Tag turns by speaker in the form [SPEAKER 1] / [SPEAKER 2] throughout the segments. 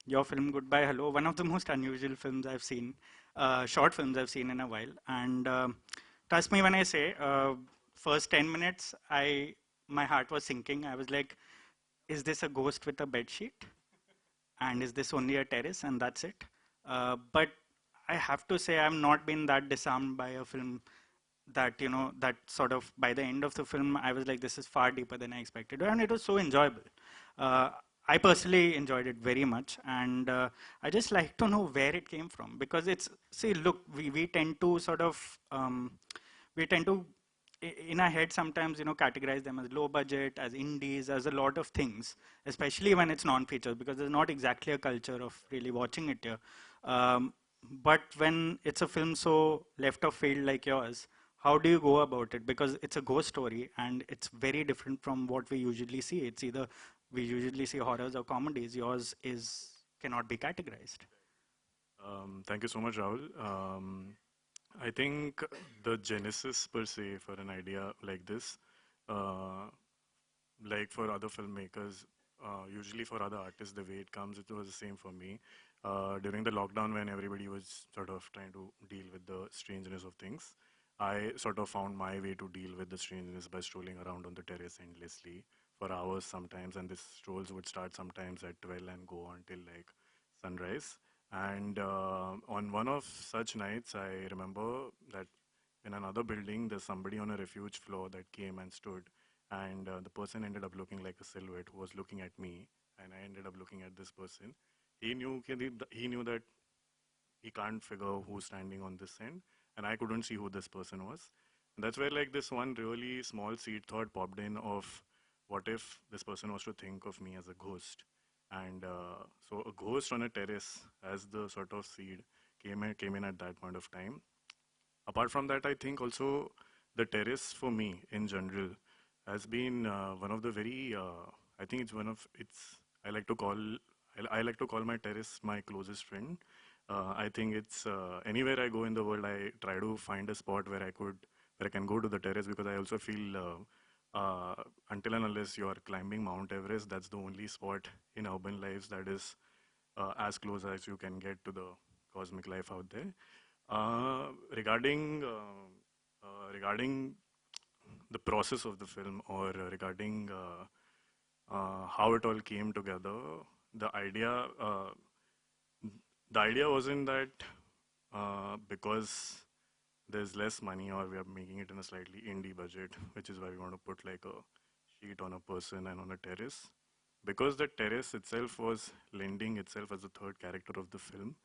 [SPEAKER 1] your film Goodbye Hello, one of the most unusual films I've seen, short films I've seen in a while. And trust me when I say, first 10 minutes, my heart was sinking. I was like, is this a ghost with a bed sheet? And is this only a terrace and that's it? But I have to say I've not been that disarmed by a film that, that sort of by the end of the film, I was like, this is far deeper than I expected. And it was so enjoyable. Uh, I personally enjoyed it very much. And I just like to know where it came from because see, look, we tend to sort of, we tend to in our head sometimes categorize them as low budget, as indies, as a lot of things, especially when it's non-feature because there's not exactly a culture of really watching it here. um, but when it's a film so left of field like yours, how do you go about it? Because it's a ghost story and it's very different from what we usually see. It's either we usually see horrors or comedies. Yours is cannot be categorized.
[SPEAKER 2] Thank you so much, Rahul. I think the genesis per se for an idea like this, uh, like for other filmmakers, usually for other artists, the way it comes, it was the same for me. During the lockdown, when everybody was sort of trying to deal with the strangeness of things, I sort of found my way to deal with the strangeness by strolling around on the terrace endlessly for hours sometimes, and these strolls would start sometimes at 12 and go until like sunrise. And on one of such nights, I remember that in another building, there's somebody on a refuge floor that came and stood, and the person ended up looking like a silhouette who was looking at me, and I ended up looking at this person. He knew that he can't figure who's standing on this end, and I couldn't see who this person was. And that's where like this one really small seed thought popped in of what if this person was to think of me as a ghost. And so a ghost on a terrace as the sort of seed came in at that point of time. Apart from that, I think also the terrace for me in general has been one of the very I think it's one of it's I like to call I like to call my terrace my closest friend. I think it's anywhere I go in the world, I try to find a spot where I can go to the terrace, because I also feel until and unless you are climbing Mount Everest, that's the only spot in urban lives that is as close as you can get to the cosmic life out there. Uh, regarding regarding the process of the film, or regarding how it all came together, the idea uh, the idea wasn't that because there's less money or we are making it in a slightly indie budget, which is why we want to put like a sheet on a person and on a terrace. Because the terrace itself was lending itself as the third character of the film,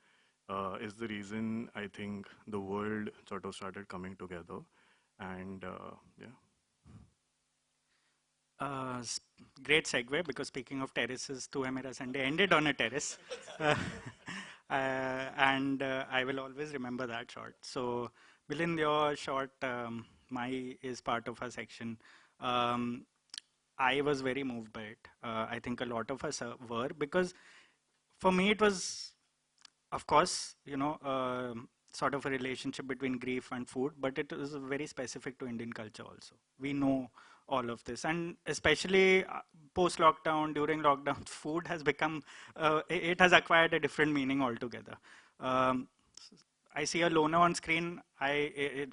[SPEAKER 2] is the reason I think the world sort of started coming together. And yeah.
[SPEAKER 1] Uh, s- Great segue because speaking of terraces, Tu Hai Mera Sunday ended on a terrace. Uh, and I will always remember that shot. So, Milind, your shot, my is part of our section. Um, I was very moved by it. I think a lot of us were because for me it was, of course, sort of a relationship between grief and food, but it is very specific to Indian culture also. We know all of this, and especially post lockdown, during lockdown, food has become, it has acquired a different meaning altogether. Um, I see a loner on screen.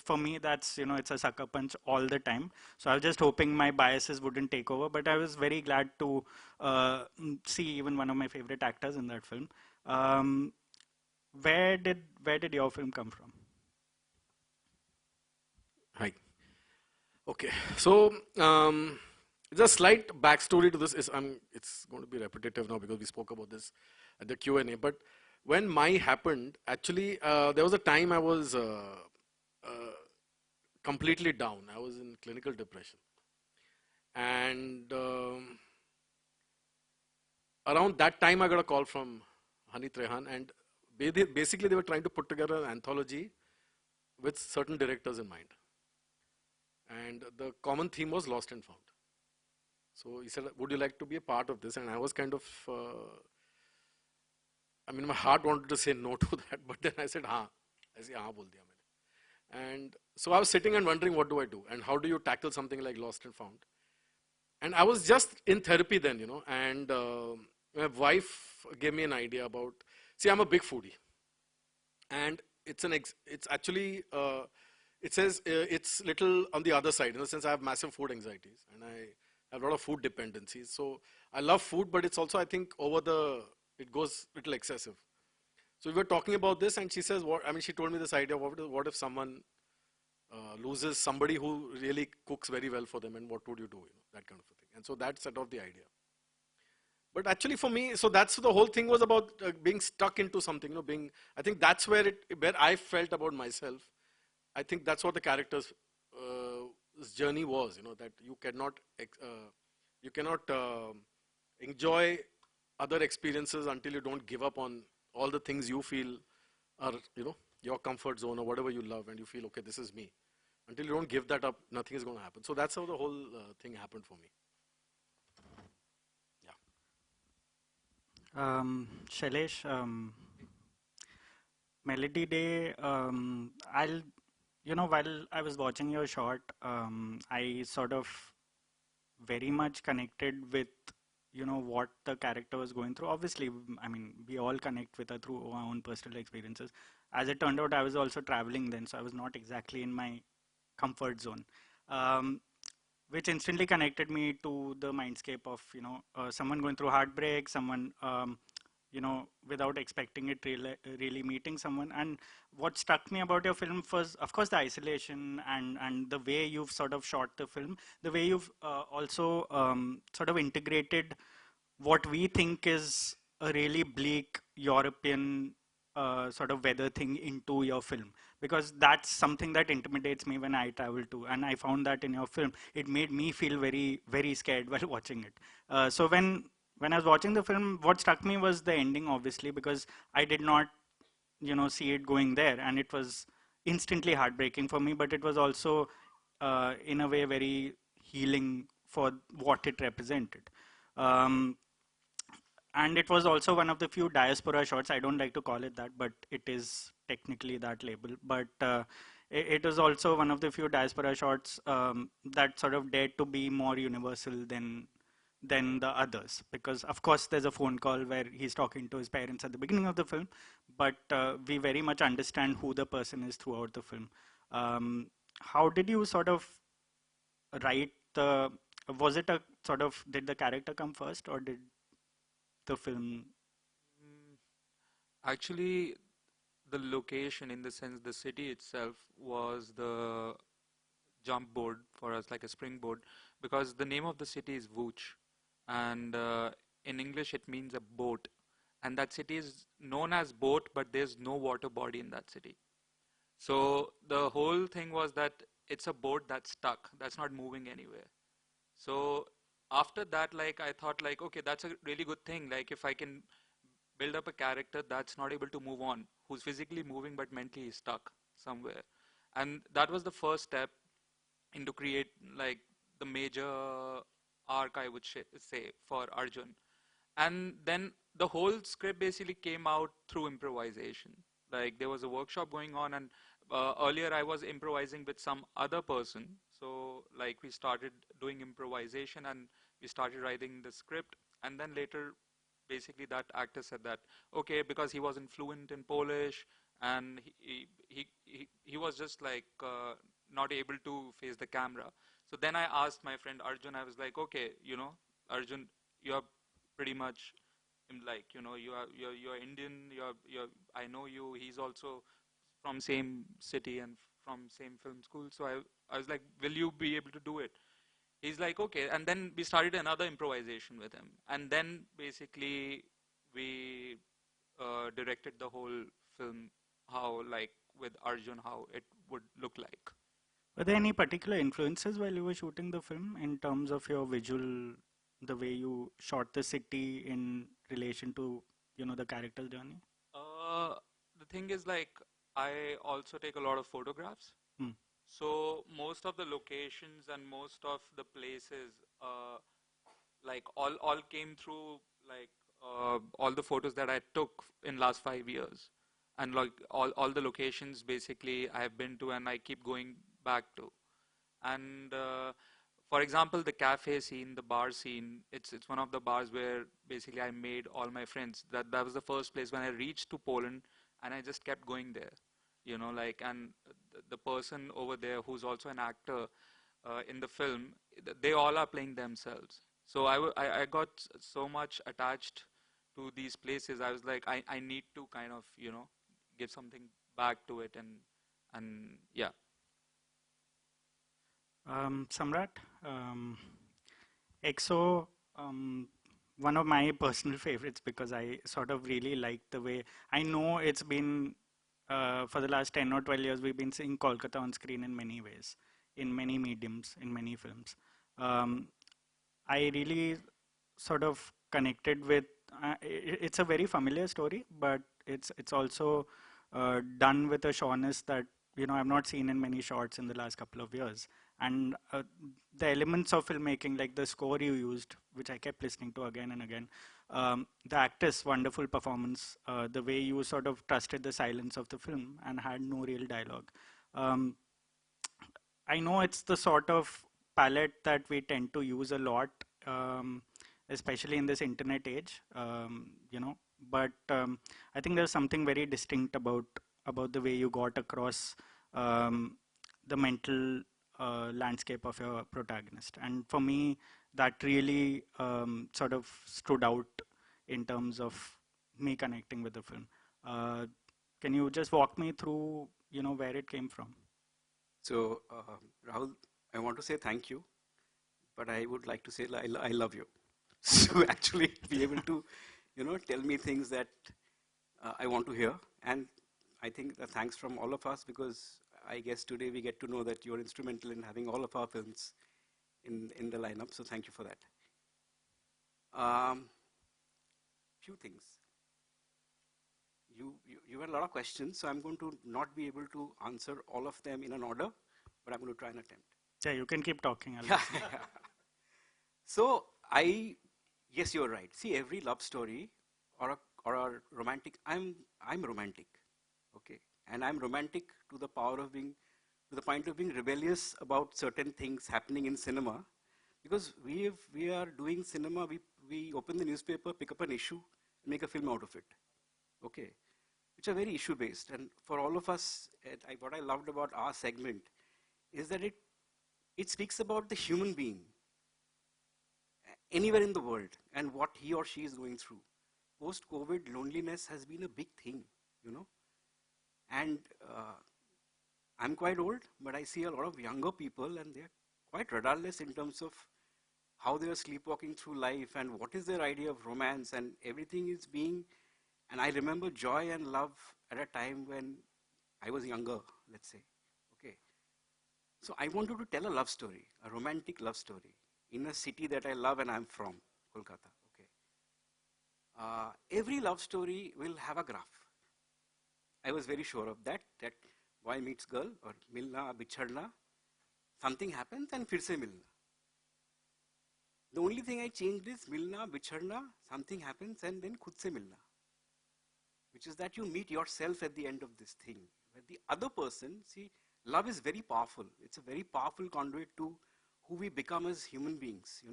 [SPEAKER 1] For me, that's, it's a sucker punch all the time. So I was just hoping my biases wouldn't take over, but I was very glad to see even one of my favorite actors in that film. Um, where did your film come from?
[SPEAKER 3] Hi. Okay. So, just slight backstory to this is it's going to be repetitive now because we spoke about this at the Q&A. But when my happened, actually, there was a time I was uh, completely down. I was in clinical depression, and around that time, I got a call from Hani Trehan, and basically they were trying to put together an anthology with certain directors in mind, and the common theme was lost and found. So he said, "Would you like to be a part of this?" And I was kind of, I mean, my heart wanted to say no to that, but then I said, "हाँ." I said, "हाँ" बोल दिया मैंने. And so I was sitting and wondering, what do I do, and how do you tackle something like lost and found? And I was just in therapy then, and My wife gave me an idea about. See, I'm a big foodie, and it's actually it says it's little on the other side in the sense I have massive food anxieties and I have a lot of food dependencies. So I love food, but it's also I think it goes little excessive. So we were talking about this, and she says, "What?" I mean, she told me this idea. What if someone loses somebody who really cooks very well for them, and what would you do? That kind of a thing. And so that set off the idea. But actually, for me, so that's the whole thing was about being stuck into something. Being. I think that's where I felt about myself. I think that's what the character's journey was. That you cannot enjoy other experiences until you don't give up on all the things you feel are your comfort zone or whatever you love, and you feel okay, this is me. Until you don't give that up, nothing is going to happen. So that's how the whole thing happened for me.
[SPEAKER 1] Shailesh, Melody Day, while I was watching your short, I sort of very much connected with, what the character was going through. Obviously, I mean, we all connect with her through our own personal experiences. As it turned out, I was also traveling then, so I was not exactly in my comfort zone. Um, which instantly connected me to the mindscape of someone going through heartbreak, someone without expecting it, really meeting someone. And what struck me about your film was, of course, the isolation and the way you've sort of shot the film, the way you've also sort of integrated what we think is a really bleak European sort of weather thing into your film, because that's something that intimidates me when I travel to, and I found that in your film it made me feel very, very scared while watching it. So when I was watching the film, what struck me was the ending, obviously, because I did not see it going there, and it was instantly heartbreaking for me, but it was also in a way very healing for what it represented. um, and it was also one of the few diaspora shots. I don't like to call it that, but it is technically that label. But it was also one of the few diaspora shots that sort of dared to be more universal than the others, because of course there's a phone call where he's talking to his parents at the beginning of the film, but we very much understand who the person is throughout the film. How did you sort of write the, was it a sort of, did the character come first, or did the film?
[SPEAKER 4] Mm, Actually, the location, in the sense, the city itself was the jump board for us, like a springboard, because the name of the city is Vooch, and in English it means a boat, and that city is known as boat, but there's no water body in that city. So the whole thing was that it's a boat that's stuck, that's not moving anywhere. So after that, like I thought, like, okay, that's a really good thing. Like if I can build up a character that's not able to move on, who's physically moving but mentally is stuck somewhere. And that was the first step into create like the major arc, I would say, for Arjun. And then the whole script basically came out through improvisation. Like there was a workshop going on, and earlier I was improvising with some other person. So like we started doing improvisation and we started writing the script, and then later basically that actor said that okay, because he wasn't fluent in Polish, and he was just like not able to face the camera. So then I asked my friend Arjun, I was like, okay, Arjun, you are pretty much like, you're Indian, you're I know you. He's also from same city and from same film school. So I was like, will you be able to do it? He's like, okay. And then we started another improvisation with him, and then basically we directed the whole film, how like with Arjun, how it would look like.
[SPEAKER 1] Were there any particular influences while you were shooting the film in terms of your visual, the way you shot the city in relation to, the character's journey?
[SPEAKER 4] Uh, the thing is, like, I also take a lot of photographs.
[SPEAKER 1] Hmm.
[SPEAKER 4] So most of the locations and most of the places, like all came through like all the photos that I took in last 5 years, and like all the locations basically I have been to and I keep going back to. And for example, the cafe scene, the bar scene, it's one of the bars where basically I made all my friends. That was the first place when I reached to Poland, and I just kept going there. Like, and the person over there who's also an actor in the film, they all are playing themselves. So I got so much attached to these places. I was like, I need to kind of, give something back to it, and yeah.
[SPEAKER 1] Samrat, EXO, one of my personal favorites because I sort of really like the way, I know it's been for the last 10 or 12 years we've been seeing Kolkata on screen in many ways, in many mediums, in many films. Um, I really sort of connected with. It's a very familiar story, but it's also done with a sureness that I've not seen in many shots in the last couple of years. And the elements of filmmaking, like the score you used, which I kept listening to again and again, the actors' wonderful performance, the way you sort of trusted the silence of the film and had no real dialogue. Um, I know it's the sort of palette that we tend to use a lot, especially in this internet age, But I think there's something very distinct about the way you got across um, the mental landscape of your protagonist, and for me, that really sort of stood out in terms of me connecting with the film. Uh, can you just walk me through, where it came from?
[SPEAKER 5] So, Rahul, I want to say thank you, but I would like to say I love you. So actually, be able to, tell me things that I want to hear, and I think the thanks from all of us, because I guess today we get to know that you're instrumental in having all of our films in the lineup. So thank you for that. Few things. You had a lot of questions, so I'm going to not be able to answer all of them in an order, but I'm going to try and attempt.
[SPEAKER 1] Yeah, you can keep talking.
[SPEAKER 5] Yeah. So yes, you're right. See, every love story or a romantic, I'm romantic, okay, and I'm romantic to the to the point of being rebellious about certain things happening in cinema, because we are doing cinema. We open the newspaper, pick up an issue, and make a film out of it, okay, which are very issue based. And for all of us, what I loved about our segment is that it speaks about the human being anywhere in the world and what he or she is going through. Post-COVID, loneliness has been a big thing, and I'm quite old, but I see a lot of younger people, and they're quite rudderless in terms of how they are sleepwalking through life and what is their idea of romance, and everything is being. And I remember joy and love at a time when I was younger, let's say. Okay. So I wanted to tell a love story, a romantic love story, in a city that I love and I'm from, Kolkata. Okay. Every love story will have a graph. I was very sure of that boy meets girl, or milna, bichhadna, something happens and फिर से मिलना. The only thing I changed is milna, bichhadna, something happens and then खुद से मिलना, which is that you meet yourself at the end of this thing. But the other person, see, love is very powerful. It's a very powerful conduit to who we become as human beings,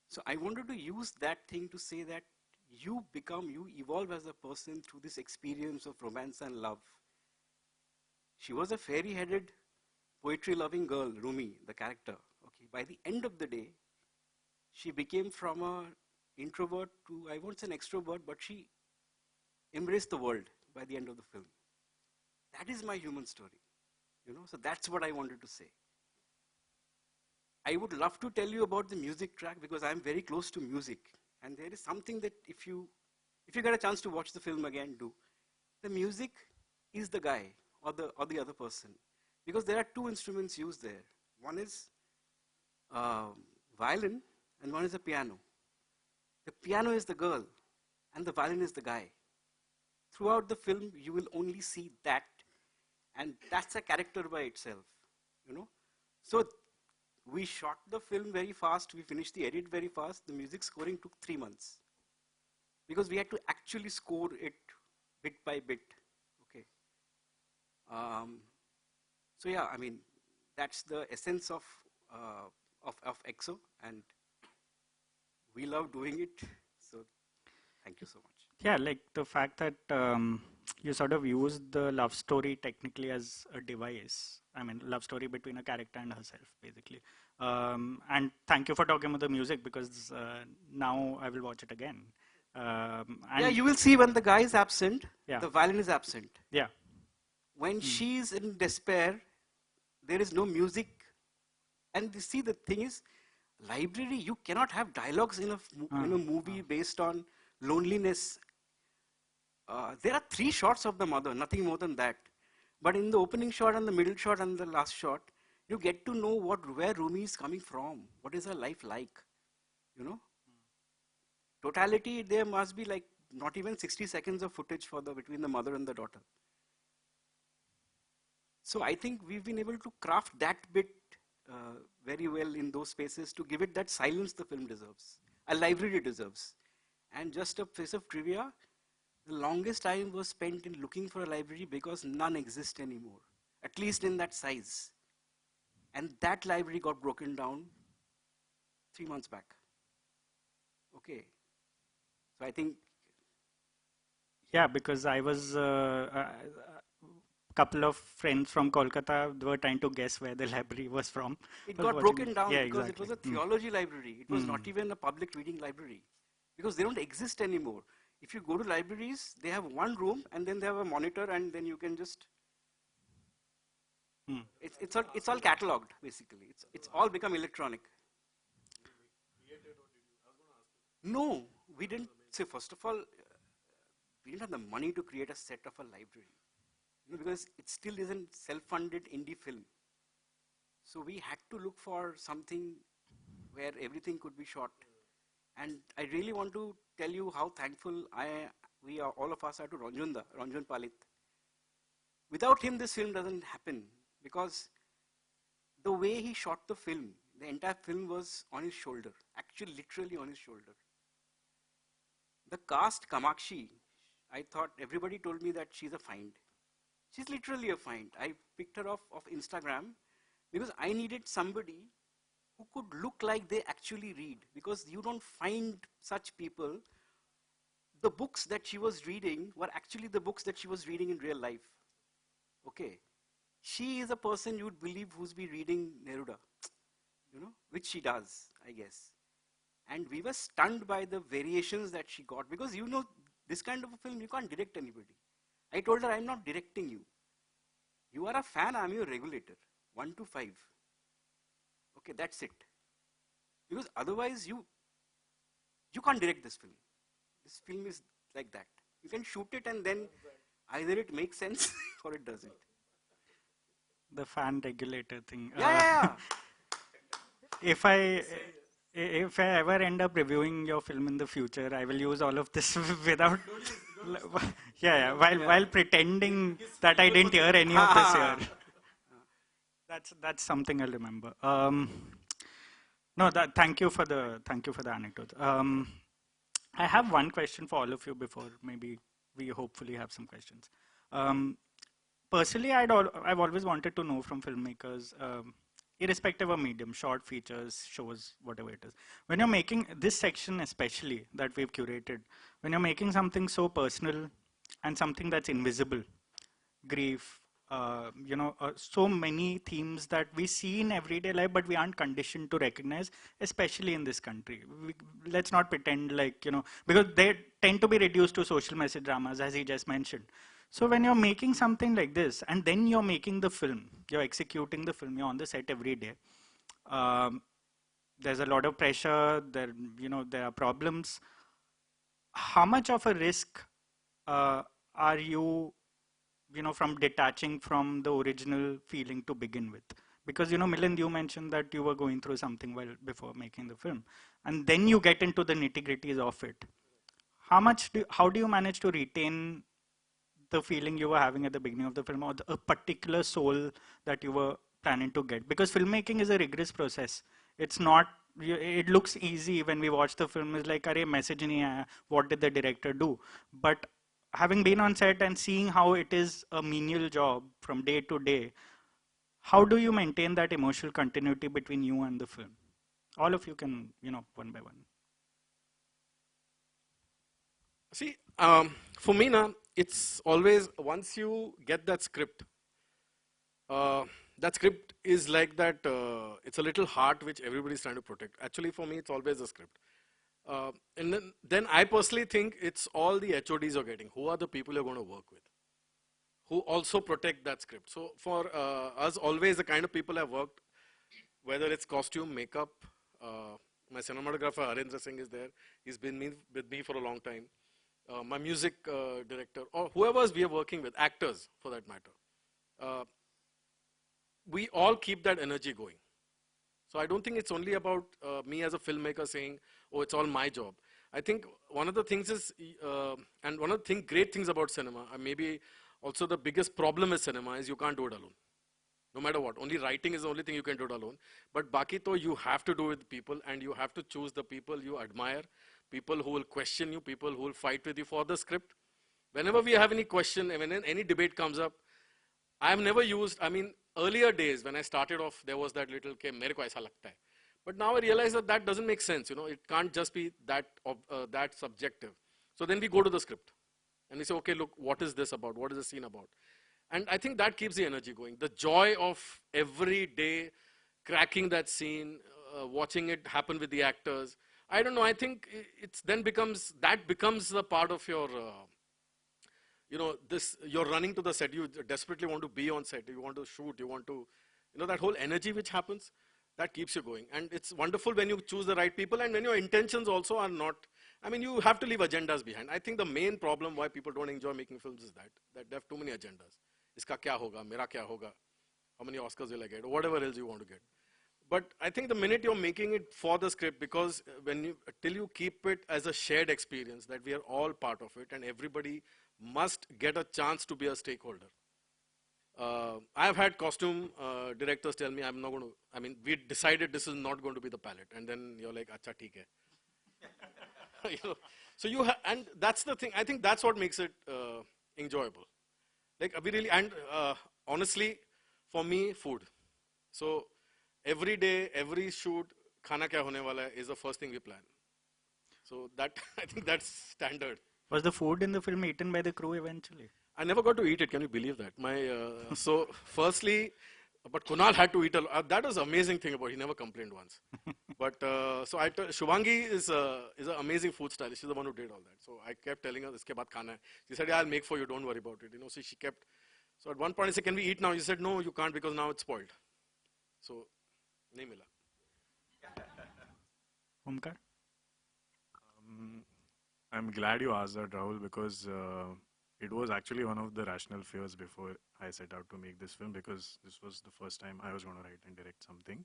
[SPEAKER 5] So I wanted to use that thing to say that you evolve as a person through this experience of romance and love. She was a fairy-headed, poetry-loving girl, Rumi, the character. Okay, by the end of the day, she became from an introvert to, I won't say an extrovert, but she embraced the world by the end of the film. That is my human story, so that's what I wanted to say. I would love to tell you about the music track because I'm very close to music, and there is something that if you get a chance to watch the film again, do. The music is the guy or the other person, because there are two instruments used there. One is violin and one is a piano. The piano is the girl and the violin is the guy. Throughout the film, you will only see that, and that's a character by itself, So we shot the film very fast, we finished the edit very fast. The music scoring took 3 months because we had to actually score it bit by bit, okay. So yeah, I mean, that's the essence of of EXO, and we love doing it. So thank you so much.
[SPEAKER 1] Yeah, like the fact that you sort of use the love story technically as a device. I mean, love story between a character and herself, basically. And thank you for talking about the music because now I will watch it again.
[SPEAKER 5] Yeah,
[SPEAKER 1] And
[SPEAKER 5] you will see when the guy is absent,
[SPEAKER 1] yeah,
[SPEAKER 5] the violin is absent.
[SPEAKER 1] yeah,
[SPEAKER 5] When she's in despair, there is no music. And you see, the thing is, library, you cannot have dialogues in a movie based on loneliness. There are 3 shots of the mother, nothing more than that. But in the opening shot and the middle shot and the last shot, you get to know where Rumi is coming from. What is her life like? You know, totality, there must be like not even 60 seconds of footage for between the mother and the daughter. So I think we've been able to craft that bit very well in those spaces to give it that silence the film deserves, a library deserves. And just a piece of trivia, the longest time was spent in looking for a library because none exist anymore, at least in that size. And that library got broken down 3 months back. Okay. So I think,
[SPEAKER 1] yeah, because I was couple of friends from Kolkata were trying to guess where the library was from.
[SPEAKER 5] it
[SPEAKER 1] Was
[SPEAKER 5] got
[SPEAKER 1] watching
[SPEAKER 5] broken
[SPEAKER 1] it.
[SPEAKER 5] down
[SPEAKER 1] Yeah,
[SPEAKER 5] because it was
[SPEAKER 1] exactly.
[SPEAKER 5] a theology library. It was not even a public reading library because they don't exist anymore. If you go to libraries, they have one room and then they have a monitor and then you can just, it's all cataloged basically. It's all become electronic. No, we didn't. Say, first of all, we didn't have the money to create a set of a library, because it still isn't self-funded indie film. So we had to look for something where everything could be shot. And I really want to tell you how thankful we are, all of us are to Ranjan Palit. Without him, this film doesn't happen because the way he shot the film, the entire film was on his shoulder, actually literally on his shoulder. The cast, Kamakshi, I thought everybody told me that she's a find. She's literally a find. I picked her off of Instagram because I needed somebody who could look like they actually read, because you don't find such people. The books that she was reading were actually the books that she was reading in real life. Okay. She is a person you would believe who's been reading Neruda, which she does, I guess. And we were stunned by the variations that she got, because this kind of a film, you can't direct anybody. I told her, I'm not directing you. You are a fan, I'm your regulator. 1 to 5. Okay, that's it. Because otherwise you can't direct this film. This film is like that. You can shoot it and then either it makes sense or it doesn't.
[SPEAKER 1] The fan regulator thing.
[SPEAKER 5] Yeah.
[SPEAKER 1] If I ever end up reviewing your film in the future, I will use all of this without. Yeah, while pretending that I didn't hear any of this here. That's something I'll remember. No, thank you for the anecdote. I have one question for all of you before maybe we hopefully have some questions. Personally, I've always wanted to know from filmmakers, irrespective of medium, short features, shows, whatever it is. When you're making this section, especially that we've curated, when you're making something so personal and something that's invisible, grief, so many themes that we see in everyday life, but we aren't conditioned to recognize, especially in this country. Let's not pretend like, because they tend to be reduced to social message dramas, as he just mentioned. So when you're making something like this, and then you're making the film, you're executing the film, you're on the set every day, there's a lot of pressure, there are problems. How much of a risk are you from detaching from the original feeling to begin with? Because, Milind, you mentioned that you were going through something before making the film, and then you get into the nitty-gritties of it. How do you manage to retain the feeling you were having at the beginning of the film, or a particular soul that you were planning to get? Because filmmaking is a rigorous process. It's not, it looks easy when we watch the film. It's like, arey, message nahi aaya, what did the director do? But having been on set and seeing how it is a menial job from day to day, how do you maintain that emotional continuity between you and the film? All of you can, one by one.
[SPEAKER 3] See, for me now, it's always once you get that script, uh, that script is like that. It's a little heart which everybody's trying to protect. Actually, for me, it's always the script. And then I personally think it's all the HODs you're getting. Who are the people you're going to work with? Who also protect that script. So for us, always the kind of people I've worked, whether it's costume, makeup, my cinematographer Arendra Singh is there. He's been with me for a long time. My music director, or whoever we are working with, actors for that matter. Uh, we all keep that energy going. So I don't think it's only about me as a filmmaker saying, oh, it's all my job. I think one of the things is, and one of the great things about cinema, and maybe also the biggest problem with cinema is you can't do it alone. No matter what, only writing is the only thing you can do it alone. But baki to you have to do with people, and you have to choose the people you admire, people who will question you, people who will fight with you for the script. Whenever we have any question, when any debate comes up, I've never used, I mean, earlier days when I started off, there was that little, ke mere ko aisa lagta hai. But now I realize that that doesn't make sense, it can't just be that subjective. So then we go to the script and we say, okay, look, what is this about? What is the scene about? And I think that keeps the energy going. The joy of every day cracking that scene, watching it happen with the actors. I don't know, I think it's then becomes the part of your, you're running to the set, you desperately want to be on set, you want to shoot, you want to, that whole energy which happens, that keeps you going. And it's wonderful when you choose the right people and when your intentions also are not, I mean, you have to leave agendas behind. I think the main problem why people don't enjoy making films is that they have too many agendas. Iska kya hoga, mera kya hoga, how many Oscars will I get, or whatever else you want to get. But I think the minute you're making it for the script, because till you keep it as a shared experience, that we are all part of it and everybody must get a chance to be a stakeholder. I've had costume directors tell me, I'm not going to, I mean, we decided this is not going to be the palette. And then you're like, acha, theek hai. So and that's the thing, I think that's what makes it enjoyable. Like, we really, and honestly, for me, food. So every day, every shoot, khana kya hone wala hai is the first thing we plan. So that, I think that's standard.
[SPEAKER 1] Was the food in the film eaten by the crew eventually?
[SPEAKER 3] I never got to eat it. Can you believe that? So firstly, but Kunal had to eat a lot. That was the amazing thing about it. He never complained once. But so Shubhangi is an amazing food stylist. She's the one who did all that. So I kept telling her, "Iske baad khana hai." She said, "Yeah, I'll make for you. Don't worry about it." So she kept. So at one point I said, "Can we eat now?" She said, "No, you can't because now it's spoiled." So, nahi mila.
[SPEAKER 1] Omkar?
[SPEAKER 2] I'm glad you asked that, Rahul, because it was actually one of the rational fears before I set out to make this film, because this was the first time I was going to write and direct something.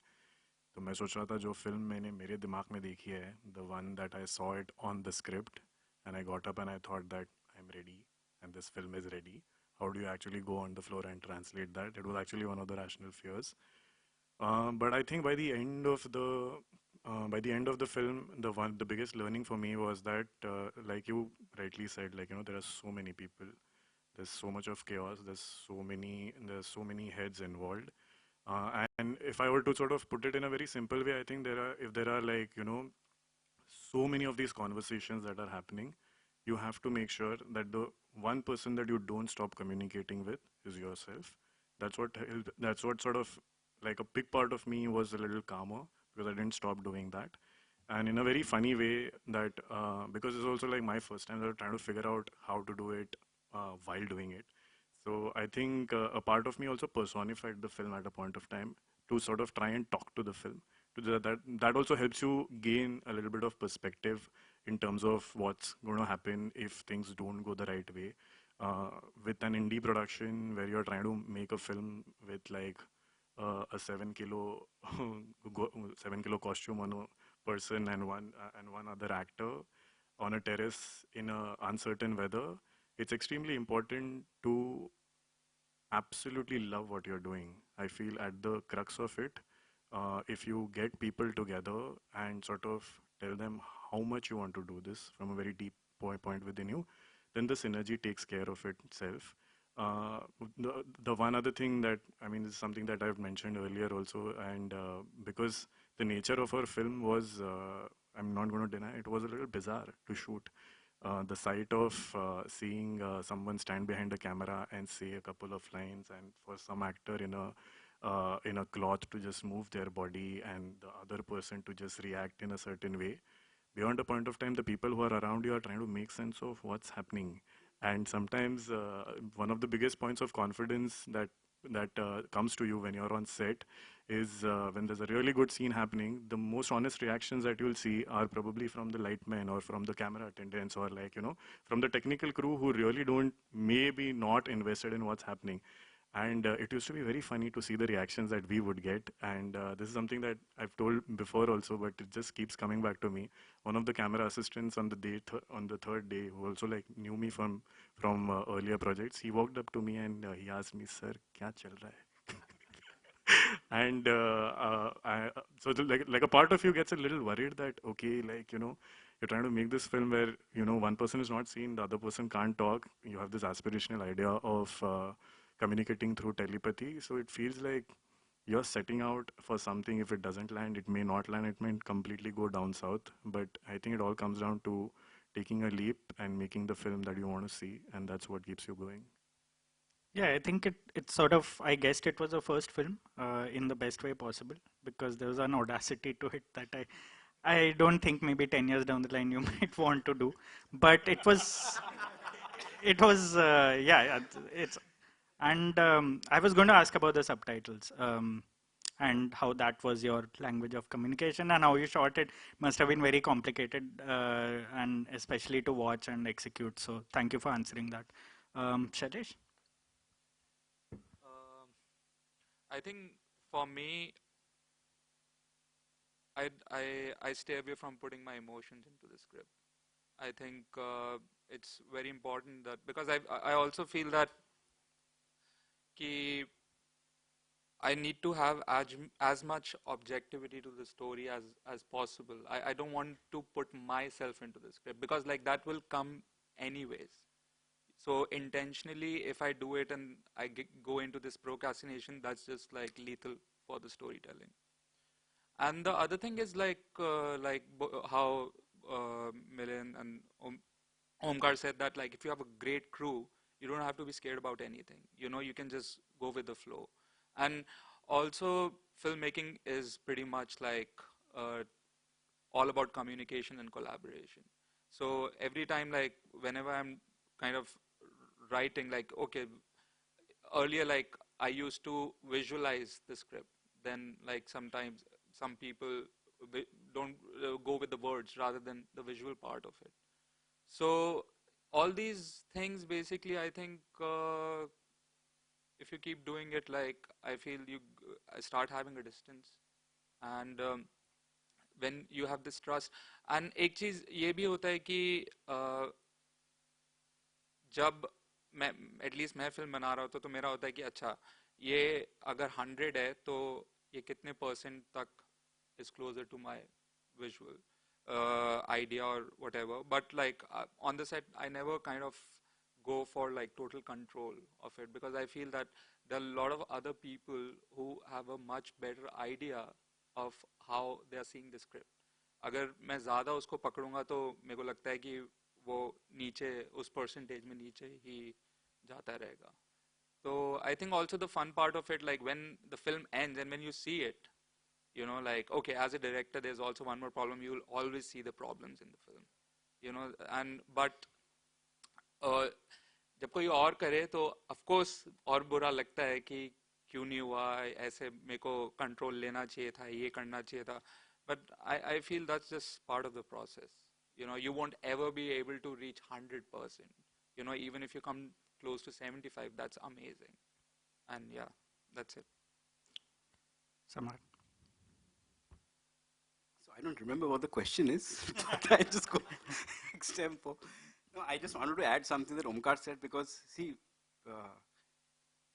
[SPEAKER 2] तो मैं सोच रहा था जो film मैंने मेरे दिमाग में देखी है, the one that I saw it on the script, and I got up and I thought that I'm ready and this film is ready. How do you actually go on the floor and translate that? It was actually one of the rational fears. But I think by the end of the film, the biggest learning for me was that, like you rightly said, like there are so many people, there's so much of chaos, there's so many heads involved. And if I were to sort of put it in a very simple way, I think if there are like so many of these conversations that are happening, you have to make sure that the one person that you don't stop communicating with is yourself. That's what sort of, like, a big part of me was a little calmer because I didn't stop doing that. And in a very funny way, that because it's also like my first time, I was trying to figure out how to do it while doing it. So I think a part of me also personified the film at a point of time to sort of try and talk to the film. That also helps you gain a little bit of perspective in terms of what's going to happen if things don't go the right way. With an indie production where you're trying to make a film with like a 7 kilo 7 kilo costume on a person and one other actor on a terrace in a uncertain weather, it's extremely important to absolutely love what you're doing. I feel at the crux of it, if you get people together and sort of tell them how much you want to do this from a very deep point within you, then the synergy takes care of itself. Uh, the one other thing that, I mean, this is something that I've mentioned earlier also, and because the nature of our film was, I'm not going to deny, it was a little bizarre to shoot. The sight of seeing someone stand behind a camera and say a couple of lines, and for some actor in a cloth to just move their body and the other person to just react in a certain way. Beyond a point of time, the people who are around you are trying to make sense of what's happening. And sometimes one of the biggest points of confidence that comes to you when you're on set is when there's a really good scene happening, the most honest reactions that you'll see are probably from the lightmen or from the camera attendants or like, you know, from the technical crew who really don't, maybe not invested in what's happening. And it used to be very funny to see the reactions that we would get. And this is something that I've told before also, but it just keeps coming back to me. One of the camera assistants on the day on the third day, who also like knew me from earlier projects, he walked up to me and he asked me, "Sir, kya chal raha hai?" And so like a part of you gets a little worried that, okay, like, you know, you're trying to make this film where, you know, one person is not seen, the other person can't talk. You have this aspirational idea of communicating through telepathy. So it feels like you're setting out for something. If it doesn't land, it may not land, it may completely go down south. But I think it all comes down to taking a leap and making the film that you want to see. And that's what keeps you going.
[SPEAKER 1] Yeah, I think it sort of, I guessed it was a first film in the best way possible, because there was an audacity to it that I don't think maybe 10 years down the line you might want to do. But yeah, it's, and I was going to ask about the subtitles and how that was your language of communication, and how you shot it must have been very complicated, and especially to watch and execute. So thank you for answering that. Shailesh?
[SPEAKER 4] Um, I think for me, I stay away from putting my emotions into the script. I think it's very important that, because I also feel that ki I need to have as much objectivity to the story as possible. I don't want to put myself into the script, because like that will come anyways. So intentionally, if I do it and go into this procrastination, that's just like lethal for the storytelling. And the other thing is how Milind and Omkar said that, like, if you have a great crew, you don't have to be scared about anything. You know, you can just go with the flow. And also, filmmaking is pretty much like all about communication and collaboration. So every time, like, whenever I'm kind of writing, like, okay, earlier, like, I used to visualize the script. Then, like, sometimes some people don't go with the words rather than the visual part of it. So all these things, basically, I think if you keep doing it, like, I feel I start having a distance. And when you have this trust, and एक चीज ये भी होता है कि जब मैं at least मैं फिल्म बना रहा होता तो मेरा होता है कि अच्छा ये अगर 100 है तो ये कितने % तक is closer to my visual idea or whatever. But like on the set, I never kind of go for like total control of it, because I feel that there are a lot of other people who have a much better idea of how they are seeing the script. अगर मैं ज़्यादा उसको पकड़ूंगा तो मेरे को लगता है कि वो नीचे उस percentage में नीचे ही जाता रहेगा. So I think also the fun part of it, like when the film ends and when you see it, you know, like, okay, as a director, there's also one more problem. You will always see the problems in the film, you know, but जब कोई और करे तो of course और बुरा लगता है कि क्यों नहीं हुआ ऐसे, मेरे को कंट्रोल लेना चाहिए था, ये करना चाहिए था. But I feel that's just part of the process. You know, you won't ever be able to reach 100%. You know, even if you come close to 75, that's amazing. And yeah, that's it.
[SPEAKER 1] Samar?
[SPEAKER 5] So I don't remember what the question is, but I just go extempo. No, I just wanted to add something that Omkar said, because see,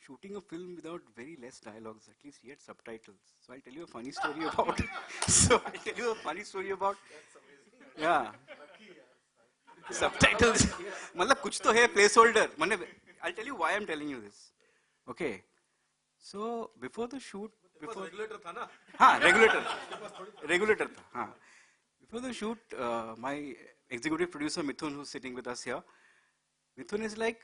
[SPEAKER 5] shooting a film without very less dialogues, at least he had subtitles. So I'll tell you a funny story about. So I'll tell you a funny story about. Yeah. Subtitles. मतलब कुछ तो है placeholder. मतलब I'll tell you why I'm telling you this. Okay. So before the shoot, before
[SPEAKER 3] regulator था ना?
[SPEAKER 5] हाँ regulator था हाँ. Before the shoot, my executive producer Mithun, who's sitting with us here, Mithun is like,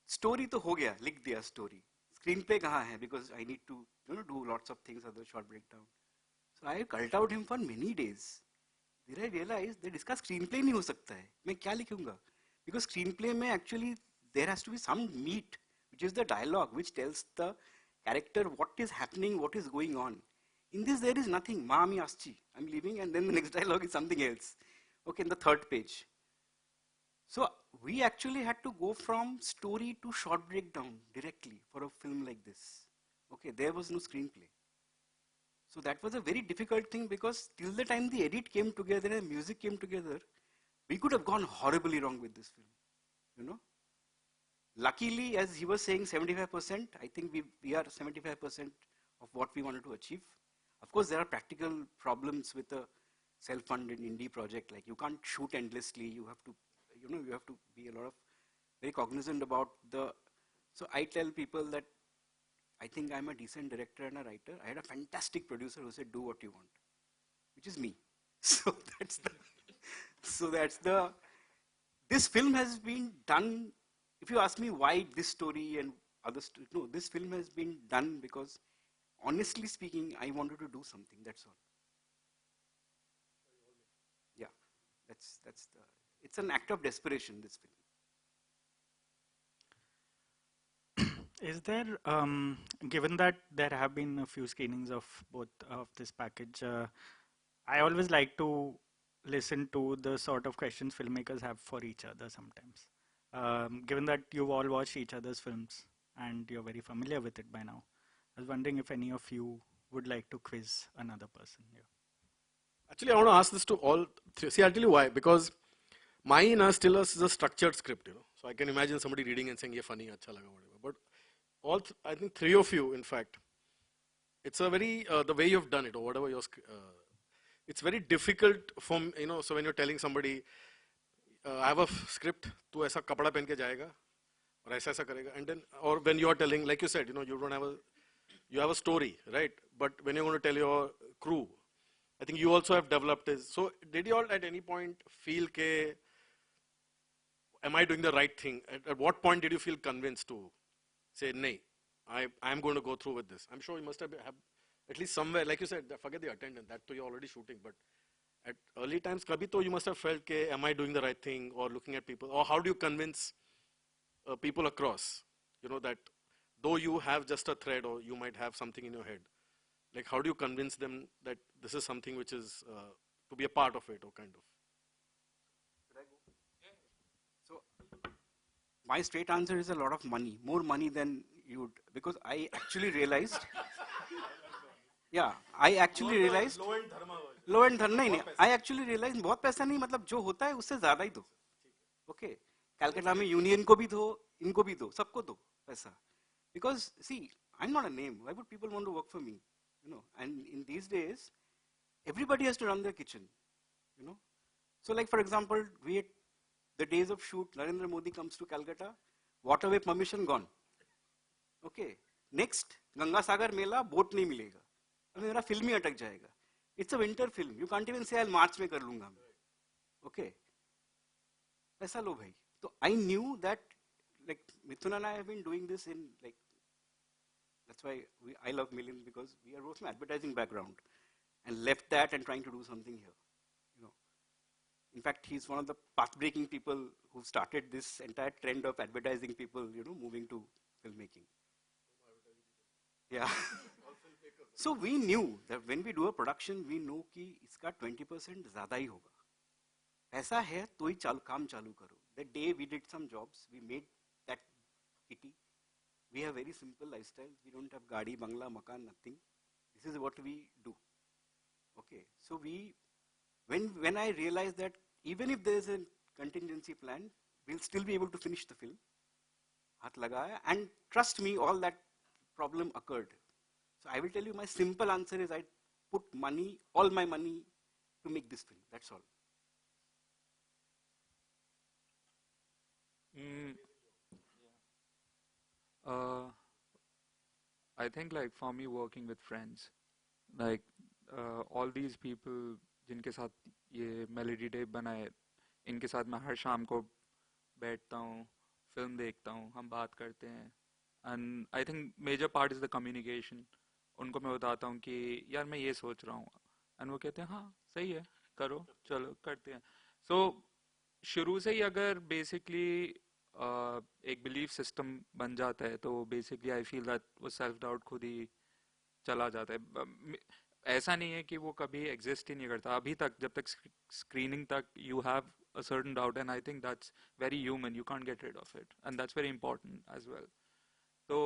[SPEAKER 5] story तो हो गया, लिख दिया story. Screenplay कहाँ है? Because I need to do lots of things, other short breakdown. So I called out him for many days. Then I realized that इसका screenplay नहीं हो सकता है. मैं क्या लिखूँगा? Because screenplay में actually there has to be some meat, which is the dialogue, which tells the character what is happening, what is going on. In this there is nothing. Mami aschi. I'm leaving, and then the next dialogue is something else. Okay, in the third page. So we actually had to go from story to short breakdown directly for a film like this. Okay, there was no screenplay. So that was a very difficult thing because till the time the edit came together and music came together, we could have gone horribly wrong with this film. Luckily, as he was saying, 75%, I think we are 75% of what we wanted to achieve. Of course, there are practical problems with a self-funded indie project. Like you can't shoot endlessly. You have to, you have to be a lot of very cognizant about the. So I tell people that I think I'm a decent director and a writer. I had a fantastic producer who said, "Do what you want," which is me. So that's the. This film has been done. If you ask me why this story and other stories, no, this film has been done because, honestly speaking, I wanted to do something. That's all. Yeah, that's the. It's an act of desperation. This film.
[SPEAKER 1] Is there, given that there have been a few screenings of both of this package, I always like to listen to the sort of questions filmmakers have for each other sometimes. Given that you've all watched each other's films and you're very familiar with it by now, I was wondering if any of you would like to quiz another person here.
[SPEAKER 3] Actually, I want to ask this to all three. See, I'll tell you why. Because mine still is a structured script, So I can imagine somebody reading and saying, "Yeah, funny, acha laga, whatever." But I think three of you, in fact, it's a very the way you've done it or whatever it's very difficult from So when you're telling somebody, I have a script, तू ऐसा कपड़ा पहन के जाएगा और ऐसा ऐसा करेगा, and then or when you are telling, like you said, you don't have you have a story, right? But when you're going to tell your crew, I think you also have developed this. So did you all at any point feel ke, am I doing the right thing? At what point did you feel convinced to say, nay, I'm going to go through with this? I'm sure you must have at least somewhere, like you said, forget the attendant, that you're already shooting, but at early times, kabhi to you must have felt, ke, am I doing the right thing, or looking at people, or how do you convince people across, that though you have just a thread or you might have something in your head, like how do you convince them that this is something which is to be a part of it, or kind of?
[SPEAKER 5] So my straight answer is a lot of money, more money than you would, because I actually realized. Yeah, I actually realized. Low end dharma नहीं. I actually realized बहुत पैसा नहीं, मतलब जो होता है उससे ज़्यादा ही दो. Okay, Calcutta में union को भी दो, इनको भी दो, सबको दो पैसा. Because see, I'm not a name. Why would people want to work for me? And in these days, everybody has to run their kitchen. So like for example, the days of shoot, Narendra Modi comes to Calcutta, waterway permission gone. Okay, next, Ganga Sagar Mela, boat नहीं मिलेगा. अभी मेरा film ही अटक जाएगा. It's a winter film. You can't even say I'll March में कर लूँगा. Okay. पैसा लो भाई. So I knew that, like Mithun and I have been doing this in like. That's why I love Milind, because we are both from advertising background, and left that and trying to do something here. In fact, he's one of the path-breaking people who started this entire trend of advertising people, moving to filmmaking. Yeah. So we knew that when we do a production, we know कि इसका 20% ज़्यादा ही होगा. ऐसा है तो ही काम चालू करो. The day we did some jobs, we made that kitty. We have very simple lifestyle. We don't have gaadi, bangla, makan, nothing. This is what we do. Okay. So when I realized that even if there is a contingency plan, we'll still be able to finish the film. Hath lagaya, and trust me, all that problem occurred. So I will tell you, my simple answer is I put money, all my money, to make this film. That's all.
[SPEAKER 4] I I think like for me working with friends, like all these people जिनके साथ ये melody tape बनाए, इनके साथ मैं हर शाम को बैठता हूँ, फिल्म देखता हूँ, हम बात करते हैं, and I think major part is the communication. उनको मैं बताता हूँ कि यार मैं ये सोच रहा हूँ, एंड वो कहते हैं हाँ सही है, करो, चलो करते हैं. सो शुरू से ही अगर बेसिकली एक बिलीफ सिस्टम बन जाता है तो बेसिकली आई फील दैट वो सेल्फ डाउट खुद ही चला जाता है. ऐसा नहीं है कि वो कभी एग्जिस्ट ही नहीं करता. अभी तक जब तक स्क्रीनिंग तक you have a certain doubt, and I think that's very human. You can't get rid of it, and that's very important as well. So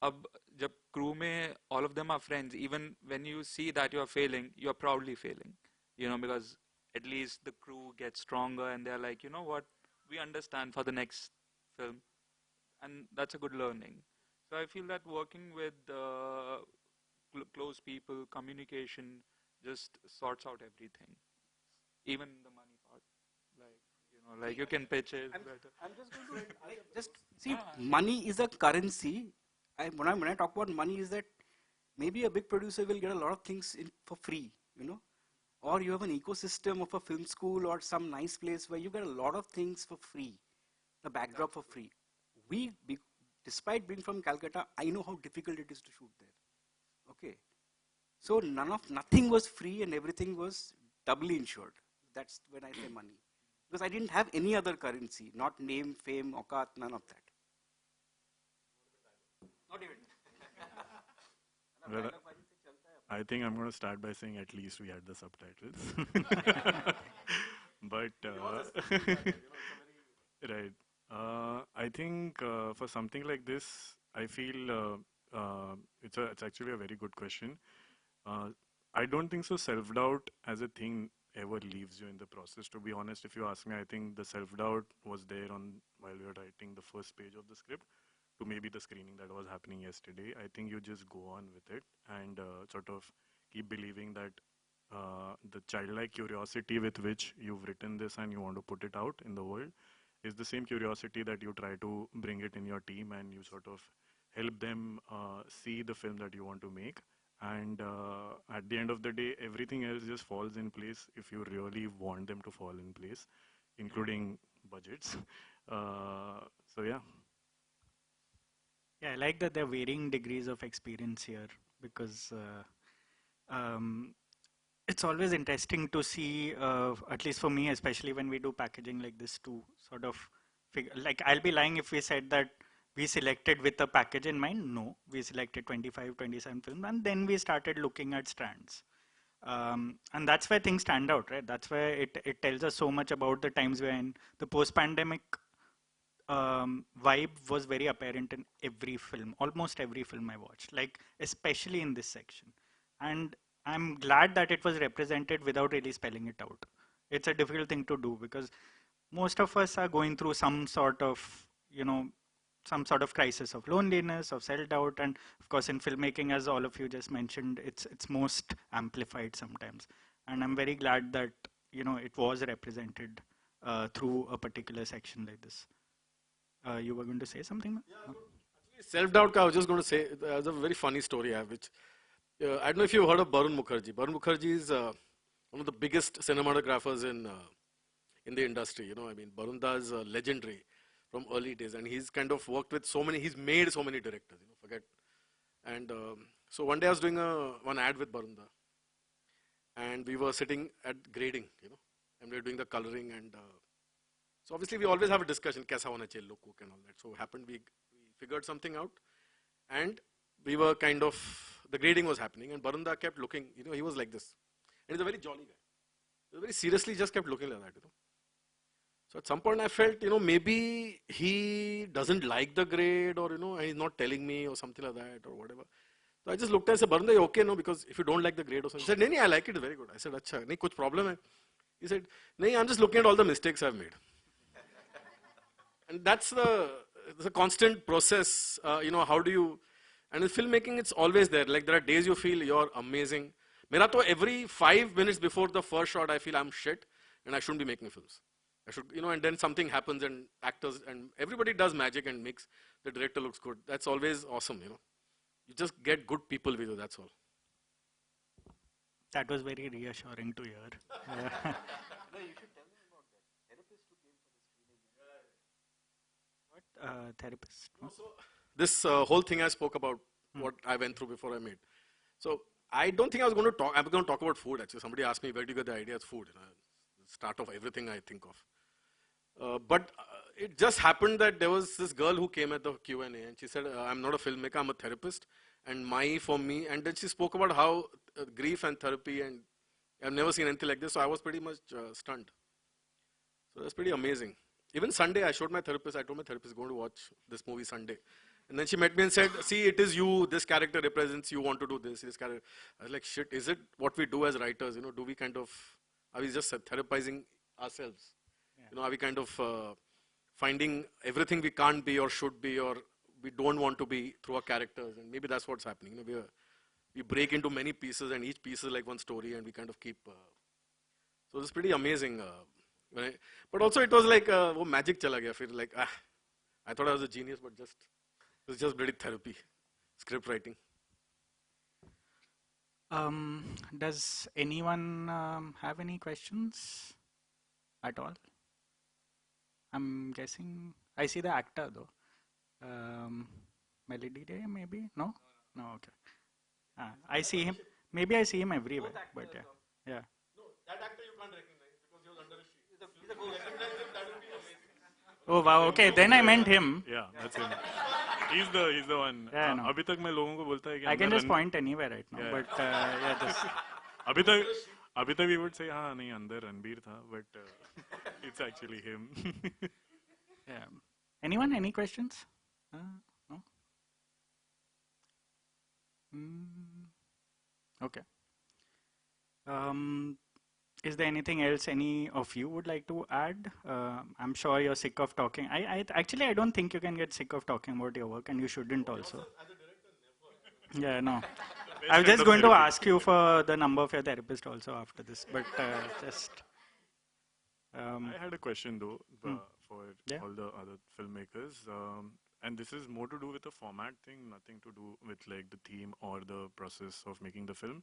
[SPEAKER 4] अब जब crew में all of them are friends, even when you see that you are failing, you are proudly failing, you know, because at least the crew gets stronger and they're like, you know what, we understand for the next film, and that's a good learning. So I feel that working with close people, communication just sorts out everything, even the money part. Like, you know, like you can pitch it better.
[SPEAKER 5] I'm just going to just see. Money is a currency. When I talk about money, is that maybe a big producer will get a lot of things for free, you know, or you have an ecosystem of a film school or some nice place where you get a lot of things for free, the backdrop for free. Despite being from Calcutta, I know how difficult it is to shoot there. Okay, so nothing was free and everything was doubly insured. That's when I say money. Because I didn't have any other currency, not name, fame, aukat, none of that. Not even.
[SPEAKER 2] Well, I think I'm going to start by saying at least we had the subtitles. But, right. I think for something like this, I feel it's actually a very good question. I don't think so self-doubt as a thing ever leaves you in the process. To be honest, if you ask me, I think the self-doubt was there while we were writing the first page of the script to maybe the screening that was happening yesterday. I think you just go on with it and sort of keep believing that the childlike curiosity with which you've written this and you want to put it out in the world is the same curiosity that you try to bring it in your team, and you sort of help them see the film that you want to make. And at the end of the day, everything else just falls in place if you really want them to fall in place, including budgets. So yeah.
[SPEAKER 1] Yeah, I like that there are varying degrees of experience here, because it's always interesting to see, at least for me, especially when we do packaging like this, to sort of figure, like I'll be lying if we said that we selected with a package in mind. No, we selected 25, 27 films, and then we started looking at strands. And that's where things stand out, right? That's where it tells us so much about the times we're in. The post-pandemic vibe was very apparent in every film, almost every film I watched, like especially in this section. And I'm glad that it was represented without really spelling it out. It's a difficult thing to do because most of us are going through some sort of, some sort of crisis of loneliness, of self-doubt, and of course in filmmaking, as all of you just mentioned, it's most amplified sometimes. And I'm very glad that it was represented through a particular section like this. You were going to say something?
[SPEAKER 3] Yeah, self-doubt, I was just going to say, there's a very funny story I have, which, I don't know if you've heard of Barun Mukherjee. Barun Mukherjee is one of the biggest cinematographers in the industry. I mean, Barun Da is legendary from early days, and he's kind of worked with he's made so many directors, forget. And so one day I was doing one ad with Barun Da, and we were sitting at grading, and we were doing the coloring, and so obviously we always have a discussion, kaisa hona chahiye look and all that. So happened we figured something out, and we were kind of, the grading was happening, and Barun Da kept looking, he was like this. And he's a very jolly guy. He very seriously just kept looking like that, So at some point I felt, maybe he doesn't like the grade, or, he's not telling me or something like that or whatever. So I just looked and said, Barun Da, you okay, no? Because if you don't like the grade or something. He said, no, I like it, it's very good. I said, acha, nahi, kuch problem hai? He said, no, I'm just looking at all the mistakes I've made. And that's the constant process, how do you, and in filmmaking it's always there, like there are days you feel you're amazing. Mera to every 5 minutes before the first shot I feel I'm shit and I shouldn't be making films. I should, and then something happens and actors and everybody does magic and makes the director looks good. That's always awesome, You just get good people with you, that's all.
[SPEAKER 1] That was very reassuring to hear. What therapist? No?
[SPEAKER 3] So this whole thing I spoke about, what I went through before I made. So I don't think I was going to talk. I was going to talk about food. Actually, somebody asked me where do you get the idea of food. Start of everything I think of. But it just happened that there was this girl who came at the Q&A and she said, I'm not a filmmaker, I'm a therapist. And for me, and then she spoke about how grief and therapy, and I've never seen anything like this. So I was pretty much stunned. So that's pretty amazing. Even Sunday, I showed my therapist, I told my therapist, going to watch this movie Sunday. And then she met me and said, see, it is you, this character represents, you want to do this character. I was like, shit, is it what we do as writers? Do we kind of, are we just therapizing ourselves? Yeah. Are we kind of finding everything we can't be or should be or we don't want to be through our characters? And maybe that's what's happening. We break into many pieces and each piece is like one story and we kind of keep. So it's pretty amazing. But also it was like, magic chala gaya. Fir like, I thought I was a genius, but it was just bloody therapy, script writing.
[SPEAKER 1] Does anyone have any questions at all? I'm guessing, I see the actor though. Melody Day, maybe? No? No, okay. I see him, maybe I see him everywhere, but yeah. Yeah.
[SPEAKER 3] No, that actor you can't recognize because he was under a sheet. He's a ghost. That would be amazing.
[SPEAKER 1] Oh wow, okay, then I meant him.
[SPEAKER 2] Yeah, that's him. He's the one.
[SPEAKER 1] Yeah, no.
[SPEAKER 2] अभी तक मैं लोगों को बोलता है कि
[SPEAKER 1] I can
[SPEAKER 2] अंदर
[SPEAKER 1] just point anywhere right now,
[SPEAKER 2] Yeah.
[SPEAKER 1] but yeah, just.
[SPEAKER 2] अभी तक we would say हाँ नहीं अंदर रणबीर था, but it's actually him.
[SPEAKER 1] Yeah. Anyone, any questions? No? Okay. Is there anything else any of you would like to add? I'm sure you're sick of talking. Actually, I don't think you can get sick of talking about your work, and you shouldn't also. Yeah, no. I was just going to ask you for the number of your therapist also after this, but just.
[SPEAKER 2] I had a question though for
[SPEAKER 1] Yeah.
[SPEAKER 2] all the other filmmakers, and this is more to do with the format thing, nothing to do with like the theme or the process of making the film.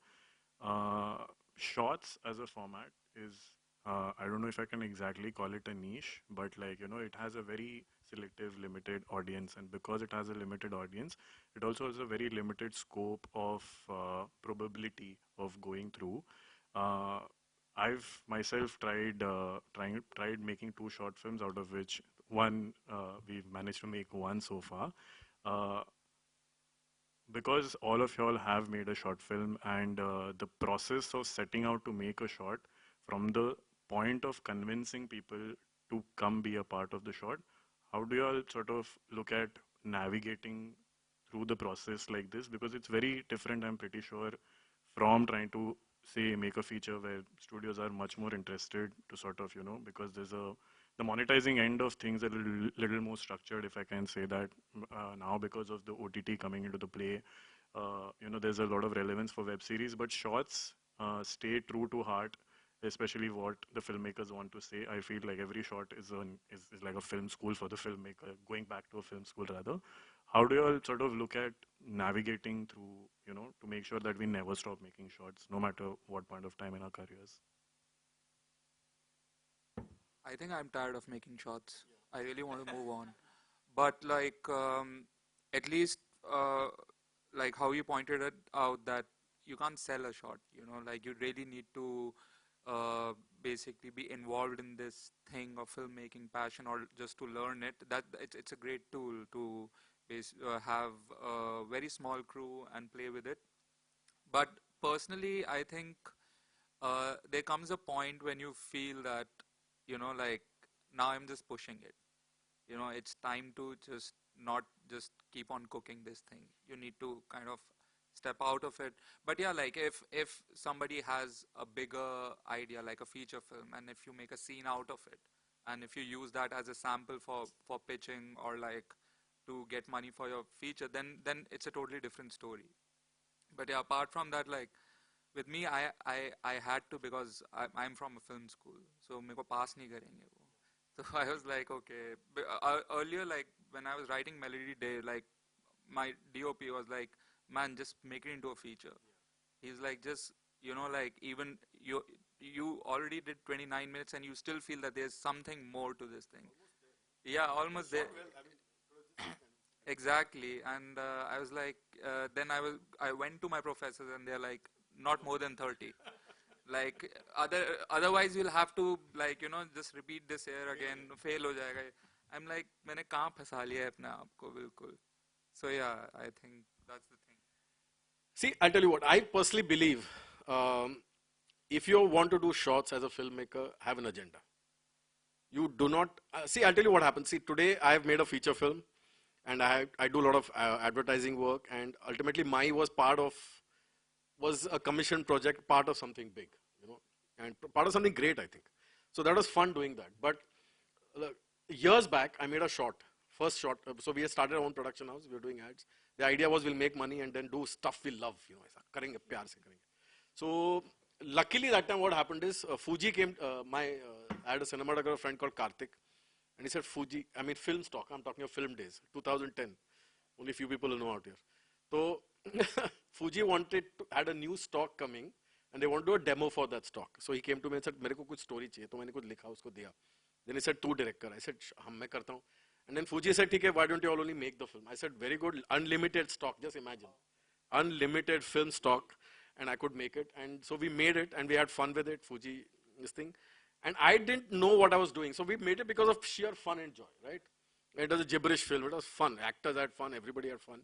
[SPEAKER 2] Shots as a format is, I don't know if I can exactly call it a niche, but like, it has a very selective, limited audience. And because it has a limited audience, it also has a very limited scope of probability of going through. I've myself tried making 2 short films, out of which one we've managed to make one so far. Because all of y'all have made a short film, and the process of setting out to make a short, from the point of convincing people to come be a part of the short, how do y'all sort of look at navigating through the process like this? Because it's very different, I'm pretty sure, from trying to say make a feature where studios are much more interested to sort of, because there's the monetizing end of things a little more structured, if I can say that, now because of the OTT coming into the play. There's a lot of relevance for web series, but shorts stay true to heart, especially what the filmmakers want to say. I feel like every short is like a film school for the filmmaker, going back to a film school rather. How do you all sort of look at navigating through, to make sure that we never stop making shorts, no matter what point of time in our careers?
[SPEAKER 4] I think I'm tired of making shots. I really want to move on. But like, at least, like how you pointed it out, that you can't sell a shot, like you really need to basically be involved in this thing of filmmaking passion, or just to learn it. That it's a great tool to have a very small crew and play with it. But personally, I think there comes a point when you feel that, like, now I'm just pushing it. It's time to just not just keep on cooking this thing. You need to kind of step out of it. But yeah, like if somebody has a bigger idea, like a feature film, and if you make a scene out of it, and if you use that as a sample for pitching, or like to get money for your feature, then it's a totally different story. But yeah, apart from that, like, with me, I had to, because I'm from a film school, so मेरे को pass नहीं करेंगे वो. So I was like, okay. Earlier, like when I was writing Melody Day, like my DOP was like, man, just make it into a feature. He's like, just, like, even you already did 29 minutes and you still feel that there's something more to this thing. Yeah, almost there. Exactly. And I was like, then I went to my professors and they're like, not more than 30. Like, otherwise you'll have to, like, just repeat this here again, fail ho jayega. I'm like, मैंने कहाँ फंसा लिया है अपने आप को बिल्कुल. So yeah, I think that's the thing.
[SPEAKER 3] See, I'll tell you what, I personally believe if you want to do shorts as a filmmaker, have an agenda. You do not, see, I'll tell you what happens. See, today I have made a feature film and I do a lot of advertising work, and ultimately my was a commission project, part of something big, and part of something great, I think. So that was fun doing that. But years back, I made a short, first short. So we had started our own production house. We were doing ads. The idea was we'll make money and then do stuff we love. ऐसा करेंगे, प्यार से करेंगे. So luckily that time what happened is Fuji came. I had a cinematographer friend called Karthik, and he said, Fuji, I mean film stock. I'm talking of film days, 2010. Only few people know out here. So Fuji had a new stock coming, and they want to do a demo for that stock. So he came to me and said, मेरे को कुछ story चाहिए. तो मैंने कुछ लिखा, उसको दिया. Then he said, तू director. I said, मैं करता हूँ. And then Fuji said, ठीक है, why don't you all only make the film? I said, very good, unlimited stock. Just imagine, unlimited film stock, and I could make it. And so we made it, and we had fun with it. Fuji, this thing, and I didn't know what I was doing. So we made it because of sheer fun and joy, right? It was a gibberish film. It was fun. Actors had fun. Everybody had fun.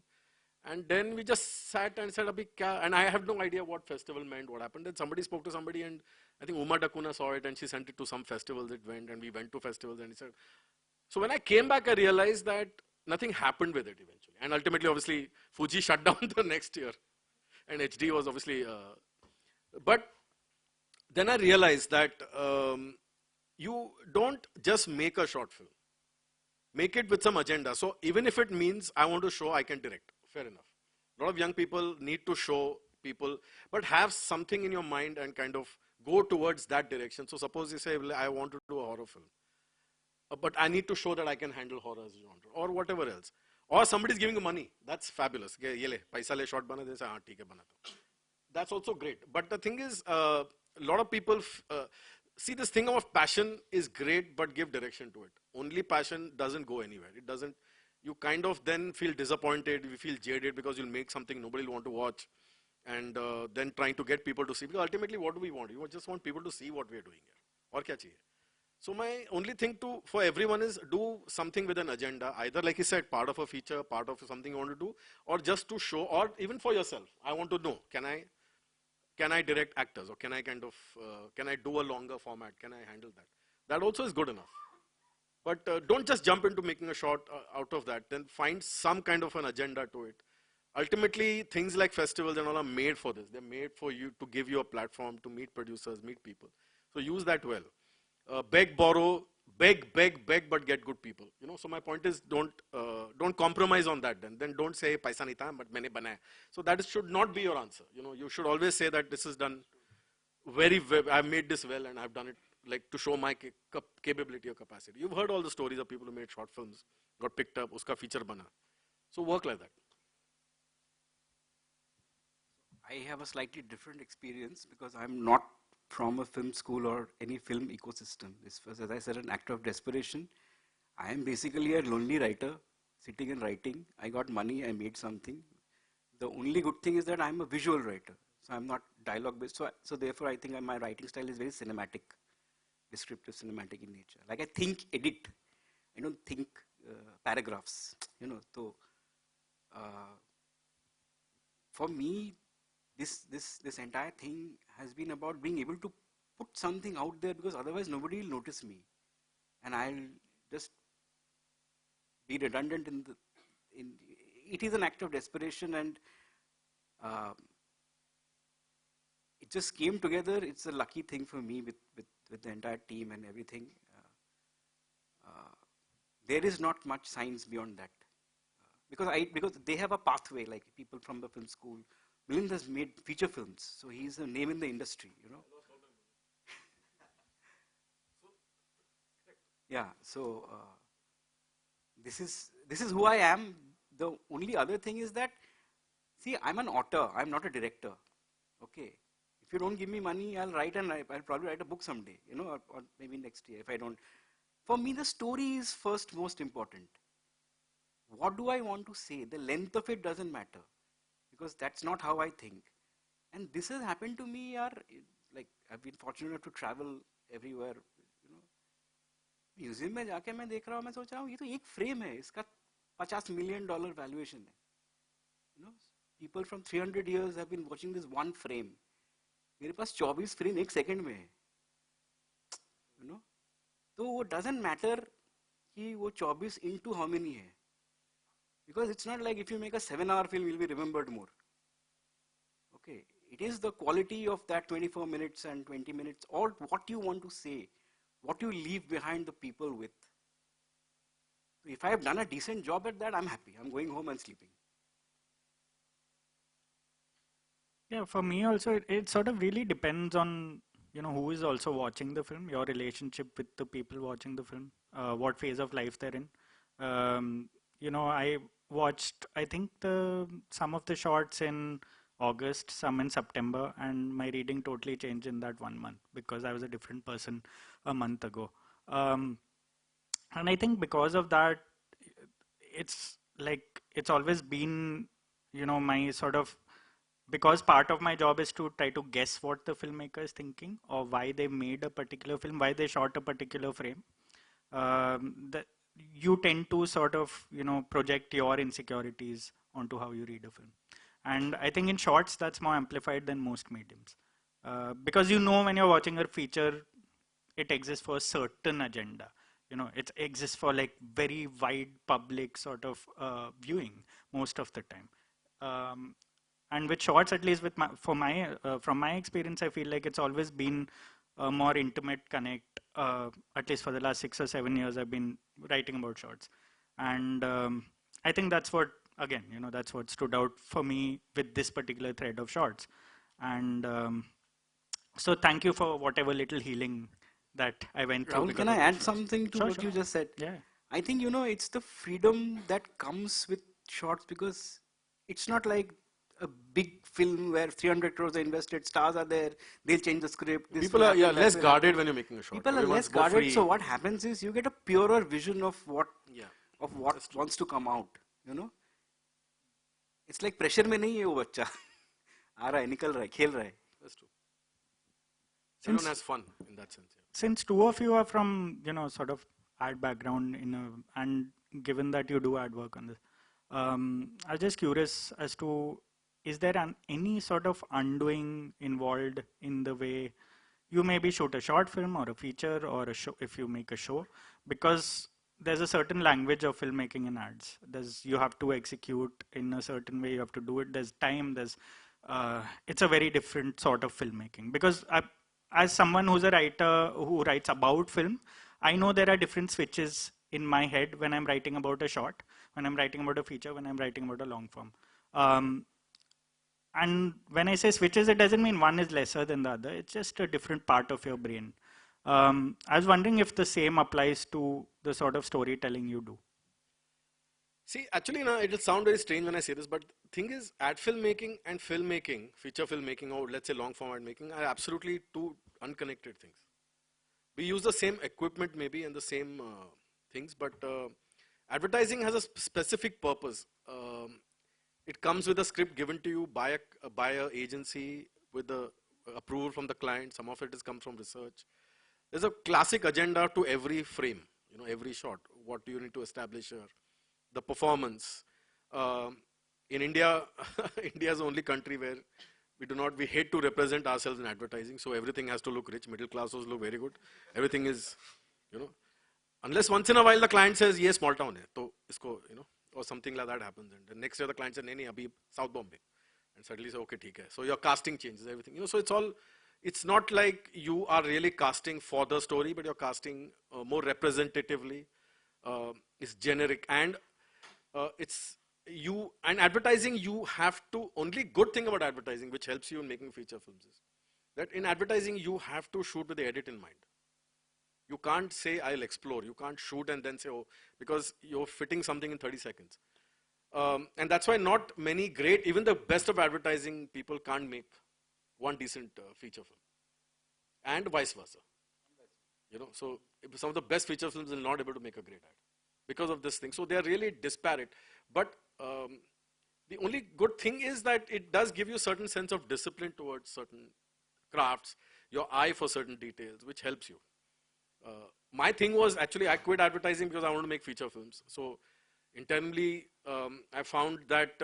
[SPEAKER 3] And then we just sat and said, Abhi kya? And I have no idea what festival meant, what happened. Then somebody spoke to somebody, and I think Uma Dakuna saw it, and she sent it to some festivals. It went, and we went to festivals, and he said. So when I came back, I realized that nothing happened with it eventually. And ultimately, obviously, Fuji shut down the next year, and HD was obviously. But then I realized that you don't just make a short film. Make it with some agenda. So even if it means I want to show, I can direct. Fair enough. A lot of young people need to show people, but have something in your mind and kind of go towards that direction. So suppose you say, well, I want to do a horror film, but I need to show that I can handle horror as a genre, or whatever else. Or somebody's giving you money. That's fabulous. Ye le, paisa le, short bana de, haan, theek hai, bana do. That's also great. But the thing is, a lot of people see this thing of passion is great, but give direction to it. Only passion doesn't go anywhere. It doesn't. You kind of then feel disappointed, you feel jaded because you'll make something nobody will want to watch, and then trying to get people to see. Because ultimately, what do we want? We just want people to see what we are doing here. Aur kya chahiye? So my only thing for everyone is do something with an agenda. Either, like he said, part of a feature, part of something you want to do, or just to show, or even for yourself. I want to know, can I direct actors, or can I can I do a longer format? Can I handle that? That also is good enough. But don't just jump into making a short out of that. Then find some kind of an agenda to it. Ultimately, things like festivals and all are made for this. They're made for you to give you a platform to meet producers, meet people. So use that well. Beg, borrow, beg, but get good people. So my point is, don't compromise on that. Then don't say paisa nahi tha, but maine banaya. So that should not be your answer. You should always say that this is done very well. I've made this well, and I've done it like to show my capability or capacity. You've heard all the stories of people who made short films, got picked up, uska feature bana. So work like that.
[SPEAKER 5] I have a slightly different experience because I'm not from a film school or any film ecosystem. This was, as I said, an act of desperation. I am basically a lonely writer, sitting and writing. I got money, I made something. The only good thing is that I'm a visual writer. So I'm not dialogue based. So therefore I think my writing style is very cinematic, descriptive, cinematic in nature. Like I think, edit. I don't think paragraphs, So for me, this entire thing has been about being able to put something out there, because otherwise nobody will notice me, and I'll just be redundant it is an act of desperation, and it just came together. It's a lucky thing for me with the entire team and everything. There is not much science beyond that, because they have a pathway, like people from the film school. Milind has made feature films, so he's a name in the industry, Yeah, so this is who I am. The only other thing is that See, I'm an author. I'm not a director. Okay. If you don't give me money, I'll write and I'll probably write a book someday, or maybe next year if I don't. For me, the story is first most important. What do I want to say? The length of it doesn't matter because that's not how I think. And this has happened to me, yaar, like I've been fortunate enough to travel everywhere. You know, museum में जाके मैं देख रहा हूँ, मैं सोच रहा हूँ ये तो एक फ्रेम है, इसका $50 million वैल्यूएशन है. You know, people from 300 years have been watching this one frame. मेरे पास 24 फ्रेम एक सेकंड में है. You know, तो वो doesn't matter कि वो 24 into how many है. Because it's not like if you make a 7-hour film, you'll be remembered more. Okay, it is the quality of that 24 minutes and 20 minutes, or what you want to say, what you leave behind the people with. If I have done a decent job at that, I'm happy. I'm going home and sleeping.
[SPEAKER 1] Yeah, for me also, it sort of really depends on, who is also watching the film, your relationship with the people watching the film, what phase of life they're in. I watched, I think, some of the shots in August, some in September, and my reading totally changed in that 1 month because I was a different person a month ago. And I think because of that, it's always been, my sort of, because part of my job is to try to guess what the filmmaker is thinking or why they made a particular film, why they shot a particular frame. You tend to sort of, project your insecurities onto how you read a film. And I think in shorts, that's more amplified than most mediums. Because when you're watching a feature, it exists for a certain agenda. It exists for like very wide public sort of viewing most of the time. And with shorts, at least from my experience, I feel like it's always been a more intimate connect. At least for the last 6 or 7 years, I've been writing about shorts, and I think that's what, again, that's what stood out for me with this particular thread of shorts. And so thank you for whatever little healing that I went through.
[SPEAKER 5] Rahul, can I add something to what you just said?
[SPEAKER 1] Yeah.
[SPEAKER 5] I think, it's the freedom that comes with shorts, because it's not like a big film where 300 crores are invested, stars are there, they'll change the script.
[SPEAKER 3] People are less guarded when you're making a short.
[SPEAKER 5] People are less guarded, so what happens is you get a purer vision of what wants to come out. It's like pressure में नहीं है वो बच्चा आ रहा है, निकल रहा है, खेल रहा है.
[SPEAKER 3] That's true. Everyone has fun in that sense. Yeah.
[SPEAKER 1] Since two of you are from, sort of ad background, and given that you do ad work on this, I'm just curious as to, is there any sort of undoing involved in the way you maybe shoot a short film or a feature or a show, if you make a show? Because there's a certain language of filmmaking in ads. You have to execute in a certain way, you have to do it, there's time, it's a very different sort of filmmaking. Because as someone who's a writer who writes about film, I know there are different switches in my head when I'm writing about a short, when I'm writing about a feature, when I'm writing about a long form. And when I say switches, it doesn't mean one is lesser than the other. It's just a different part of your brain. I was wondering if the same applies to the sort of storytelling you do.
[SPEAKER 3] See, actually, it'll sound very strange when I say this, but the thing is, ad filmmaking and filmmaking, feature filmmaking, or let's say long form ad making, are absolutely two unconnected things. We use the same equipment maybe and the same things, but advertising has a specific purpose. It comes with a script given to you by a agency with the approval from the client. Some of it comes from research. There's a classic agenda to every frame, every shot. What do you need to establish here? The performance. In India, India is the only country where we hate to represent ourselves in advertising, so everything has to look rich. Middle classes look very good. Everything is, unless once in a while the client says, yes, small town hai, to isko, or something like that happens. And the next year the client says, nahi, abhi South Bombay. And suddenly say, okay, theek hai. So your casting changes everything. So it's not like you are really casting for the story, but you're casting more representatively. It's generic. And and advertising, you have to, only good thing about advertising, which helps you in making feature films, is that in advertising, you have to shoot with the edit in mind. You can't say, I'll explore. You can't shoot and then say, oh, because you're fitting something in 30 seconds. and that's why not many great, even the best of advertising people can't make one decent feature film, and vice versa. So some of the best feature films will not able to make a great ad because of this thing. So they are really disparate. But the only good thing is that it does give you a certain sense of discipline towards certain crafts, your eye for certain details, which helps you. My thing was actually I quit advertising because I want to make feature films. So internally, I found that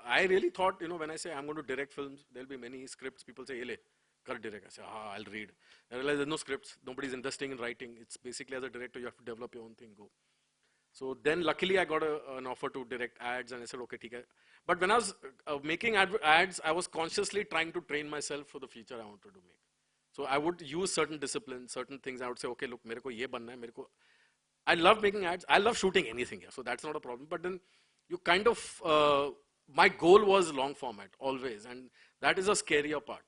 [SPEAKER 3] I really thought, when I say I'm going to direct films, there'll be many scripts. People say, "Ele, kar direct." I say, I'll read. I realize there's no scripts. Nobody's investing in writing. It's basically as a director, you have to develop your own thing. Go. So then luckily I got an offer to direct ads, and I said, okay, theek hai. But when I was making ads, I was consciously trying to train myself for the feature I wanted to make. So I would use certain disciplines, certain things. I would say, okay, look, mereko ye banna hai, I love making ads. I love shooting anything here, so that's not a problem. But then you kind of, my goal was long format always, and that is a scarier part.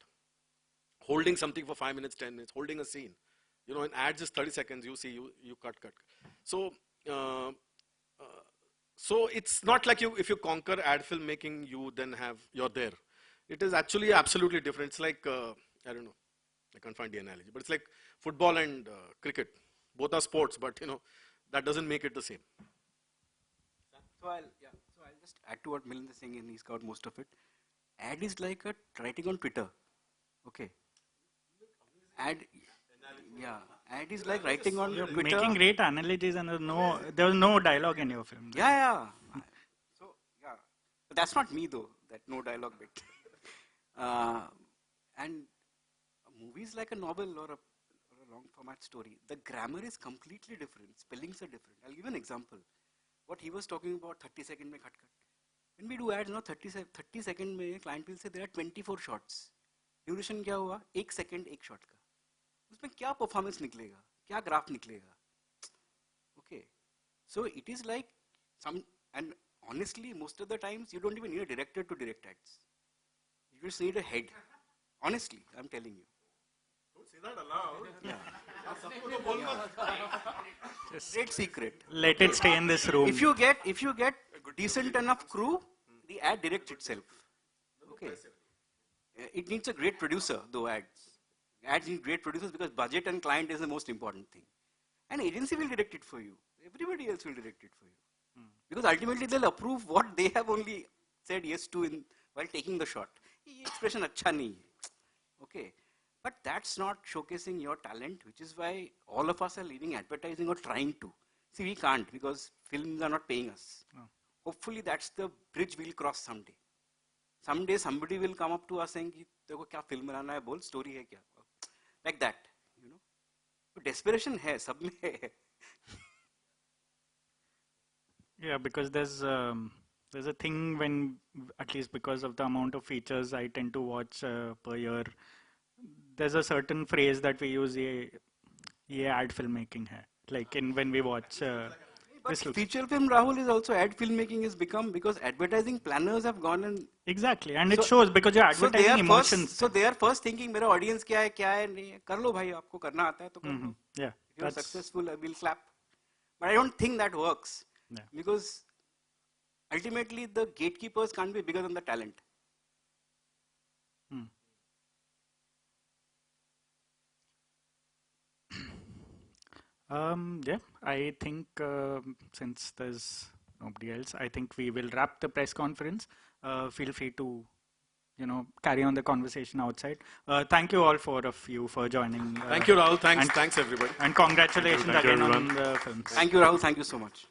[SPEAKER 3] Holding something for 5 minutes, 10 minutes, holding a scene. In ads is 30 seconds, you see, you cut. So, so it's not like if you conquer ad filmmaking, you're there. It is actually absolutely different. It's like, I don't know, I can't find the analogy, but it's like football and cricket. Both are sports, but that doesn't make it the same.
[SPEAKER 5] So I'll just add to what Milind is saying, and he's got most of it. Ad is like a writing on Twitter. Okay. Ad is like writing on Twitter.
[SPEAKER 1] Making great analogies, and there was no dialogue in your film.
[SPEAKER 5] Yeah. So but that's not me though. That no dialogue bit. And a movie is like a novel or a long format story. The grammar is completely different. Spellings are different. I'll give an example. What he was talking about, 30 second mein cut. When we do ads, 30 second mein client will say there are 24 shots. Duration क्या हुआ? 1 second 1 shot का. उसमें क्या performance निकलेगा? क्या graph निकलेगा? Okay. So it is like and honestly, most of the times you don't even need a director to direct ads. You just need a head. Honestly, I'm telling you.
[SPEAKER 3] Don't say that aloud.
[SPEAKER 5] Yeah. Great secret.
[SPEAKER 1] Let it stay in this room.
[SPEAKER 5] If you get decent enough crew, the ad directs itself. Okay. It needs a great producer, though ads need great producers because budget and client is the most important thing. An agency will direct it for you. Everybody else will direct it for you. Because ultimately they'll approve what they have only said yes to while taking the shot. Ye expression acha nahi hai. Okay. But that's not showcasing your talent, which is why all of us are leaving advertising or trying to. See, we can't because films are not paying us.
[SPEAKER 1] Oh.
[SPEAKER 5] Hopefully that's the bridge we'll cross someday. Someday somebody will come up to us saying, "Dekho kya film banana hai, bol story hai kya?" Like that, But desperation hai, sab mein hai.
[SPEAKER 1] Yeah, because there's a thing when, at least because of the amount of features I tend to watch per year, there's a certain phrase that we use, ye ad filmmaking hai. Like when we watch.
[SPEAKER 5] But feature film, Rahul, is also ad filmmaking has become because advertising planners have gone and
[SPEAKER 1] Exactly, and it shows because you're advertising emotions.
[SPEAKER 5] So they are first thinking, मेरा audience क्या है नहीं है, कर लो भाई, आपको करना आता है तो कर लो.
[SPEAKER 1] Yeah,
[SPEAKER 5] if you're successful, I will clap. But I don't think that works because ultimately the gatekeepers can't be bigger than the talent.
[SPEAKER 1] Yeah, I think since there's nobody else, I think we will wrap the press conference. Feel free to, carry on the conversation outside. Thank you all for joining.
[SPEAKER 3] Thank you, Rahul. Thanks everybody.
[SPEAKER 1] And congratulations
[SPEAKER 2] Thank you,
[SPEAKER 1] again on
[SPEAKER 2] everyone.
[SPEAKER 1] the films.
[SPEAKER 5] Thank you, Rahul. Thank you so much.